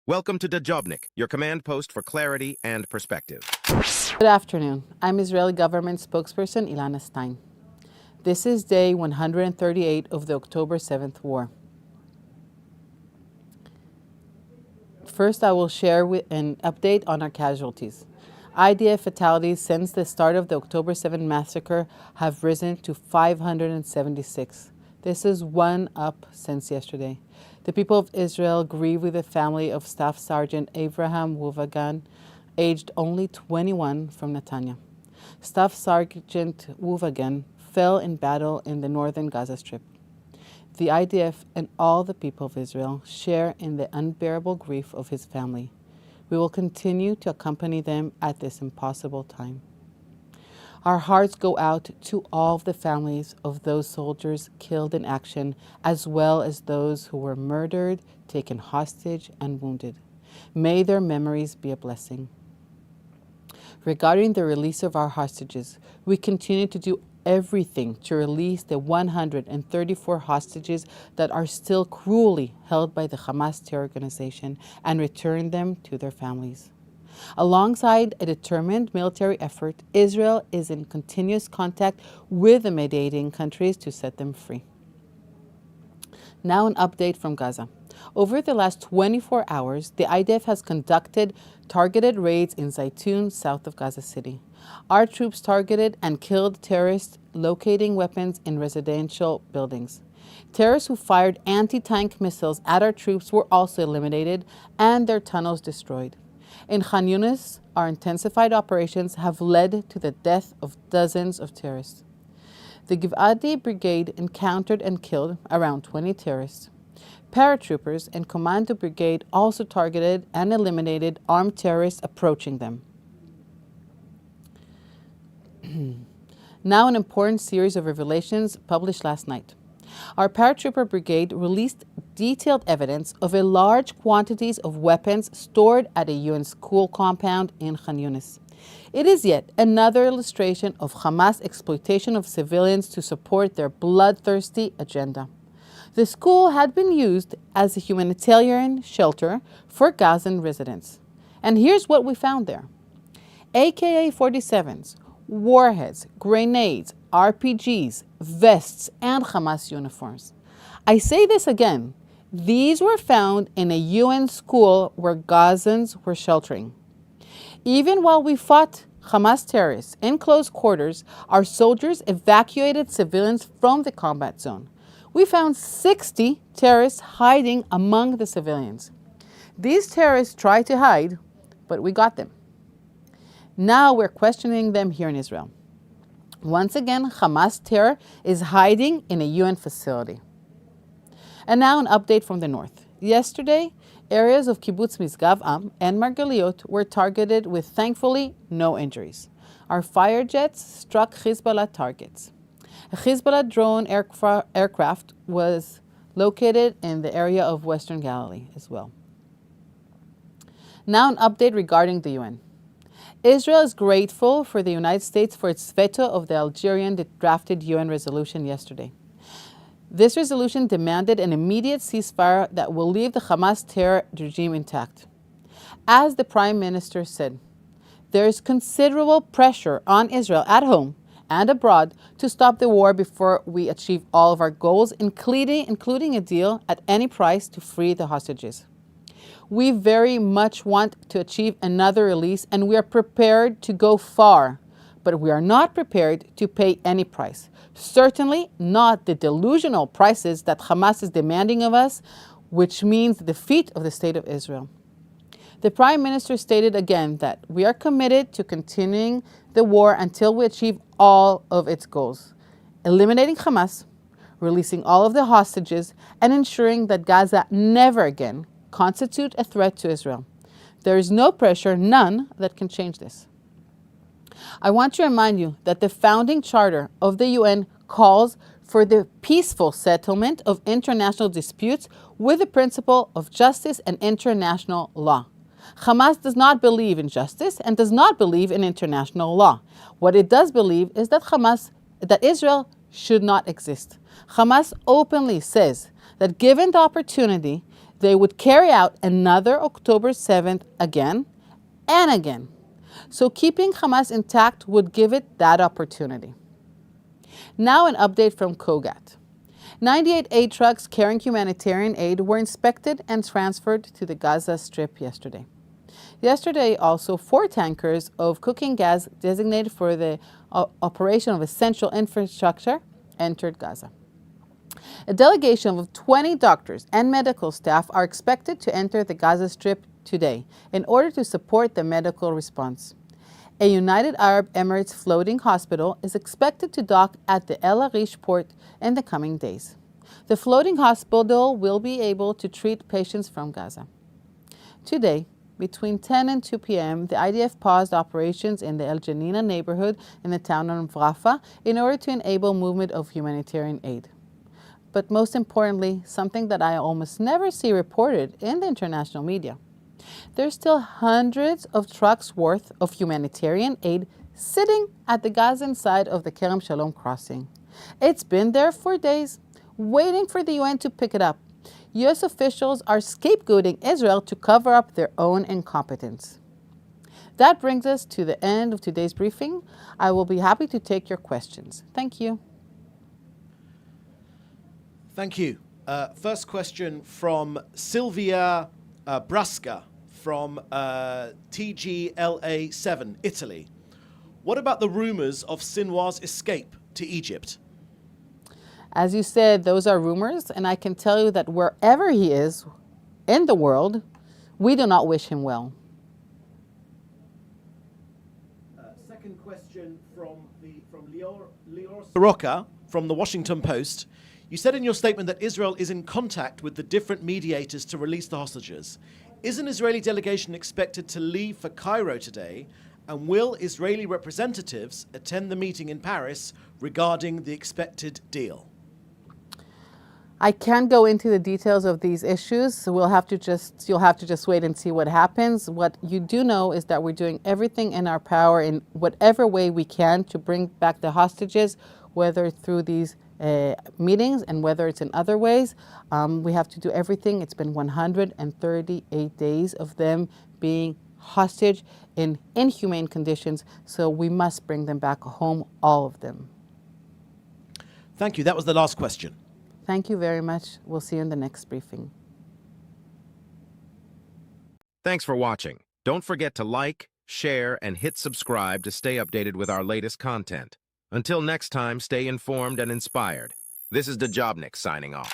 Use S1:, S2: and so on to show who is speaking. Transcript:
S1: Welcome to Dejobnik, your command post for clarity and perspective.
S2: Good afternoon. I'm Israeli Government Spokesperson Ilana Stein. This is day 138 of the October 7th war. First, I will share an update on our casualties. IDF fatalities since the start of the October 7th massacre have risen to 576. This is one up since yesterday. The people of Israel grieve with the family of Staff Sergeant Avraham Wuvagan, aged only 21, from Netanya. Staff Sergeant Wuvagan fell in battle in the northern Gaza Strip. The IDF and all the people of Israel share in the unbearable grief of his family. We will continue to accompany them at this impossible time. Our hearts go out to all the families of those soldiers killed in action, as well as those who were murdered, taken hostage, and wounded. May their memories be a blessing. Regarding the release of our hostages, we continue to do everything to release the 134 hostages that are still cruelly held by the Hamas terror organization and return them to their families. Alongside a determined military effort, Israel is in continuous contact with the mediating countries to set them free. Now an update from Gaza. Over the last 24 hours, the IDF has conducted targeted raids in Zaytun, south of Gaza City. Our troops targeted and killed terrorists locating weapons in residential buildings. Terrorists who fired anti-tank missiles at our troops were also eliminated and their tunnels destroyed. In Khan Yunis, our intensified operations have led to the death of dozens of terrorists. The Giv'ati Brigade encountered and killed around 20 terrorists. Paratroopers and Commando Brigade also targeted and eliminated armed terrorists approaching them. Now an important series of revelations published last night. Our Paratrooper Brigade released detailed evidence of a large quantities of weapons stored at a Unschool compound in Khan Yunis. It is yet another illustration of Hamas' exploitation of civilians to support their bloodthirsty agenda. The school had been used as a humanitarian shelter for Gazan residents. And here's what we found there: AK-47s, warheads, grenades, RPGs, vests, and Hamas uniforms. I say this again. These were found in a UN school where Gazans were sheltering. Even while we fought Hamas terrorists in close quarters, our soldiers evacuated civilians from the combat zone. We found 60 terrorists hiding among the civilians. These terrorists tried to hide, but we got them. Now we're questioning them here in Israel. Once again, Hamas terror is hiding in a UN facility. And now an update from the north. Yesterday, areas of Kibbutz Misgav Am and Margaliot were targeted with, thankfully, no injuries. Our fire jets struck Hezbollah targets. A Hezbollah drone aircraft was located in the area of Western Galilee as well. Now an update regarding the UN. Israel is grateful for the United States for its veto of the Algerian drafted UN resolution yesterday. This resolution demanded an immediate ceasefire that will leave the Hamas terror regime intact. As the Prime Minister said, there is considerable pressure on Israel at home and abroad to stop the war before we achieve all of our goals, including a deal at any price to free the hostages. We very much want to achieve another release, and we are prepared to go far, but we are not prepared to pay any price. Certainly not the delusional prices that Hamas is demanding of us, which means the defeat of the State of Israel. The Prime Minister stated again that we are committed to continuing the war until we achieve all of its goals: eliminating Hamas, releasing all of the hostages, and ensuring that Gaza never again constitute a threat to Israel. There is no pressure, none, that can change this. I want to remind you that the founding charter of the UN calls for the peaceful settlement of international disputes with the principle of justice and international law. Hamas does not believe in justice and does not believe in international law. What it does believe is that Israel should not exist. Hamas openly says that given the opportunity, They would carry out another October 7th again and again. So keeping Hamas intact would give it that opportunity. Now an update from COGAT. 98 aid trucks carrying humanitarian aid were inspected and transferred to the Gaza Strip yesterday. Yesterday, also, 4 tankers of cooking gas designated for the operation of essential infrastructure entered Gaza. A delegation of 20 doctors and medical staff are expected to enter the Gaza Strip today in order to support the medical response. A United Arab Emirates floating hospital is expected to dock at the El Arish port in the coming days. The floating hospital will be able to treat patients from Gaza. Today, between 10 and 2 p.m., the IDF paused operations in the El Janina neighborhood in the town of Rafah in order to enable movement of humanitarian aid. But most importantly, something that I almost never see reported in the international media. There's still hundreds of trucks worth of humanitarian aid sitting at the Gazan side of the Kerem Shalom crossing. It's been there for days, waiting for the UN to pick it up. U.S. officials are scapegoating Israel to cover up their own incompetence. That brings us to the end of today's briefing. I will be happy to take your questions. Thank you.
S3: Thank you. First question from Silvia Brasca from TGLA7, Italy. What about the rumors of Sinwar's escape to Egypt?
S2: As you said, those are rumors, and I can tell you that wherever he is in the world, we do not wish him well.
S3: Second question from Lior Soroka from the Washington Post. You said in your statement that Israel is in contact with the different mediators to release the hostages. Is an Israeli delegation expected to leave for Cairo today? And will Israeli representatives attend the meeting in Paris regarding the expected deal?
S2: I can't go into the details of these issues. So you'll have to just wait and see what happens. What you do know is that we're doing everything in our power in whatever way we can to bring back the hostages, whether through these meetings and whether it's in other ways. We have to do everything. It's been 138 days of them being hostage in inhumane conditions, so we must bring them back home, all of them.
S3: Thank you. That was the last question.
S2: Thank you very much. We'll see you in the next briefing.
S1: Thanks for watching. Don't forget to like, share, and hit subscribe to stay updated with our latest content. Until next time, stay informed and inspired. This is Dejobnik signing off.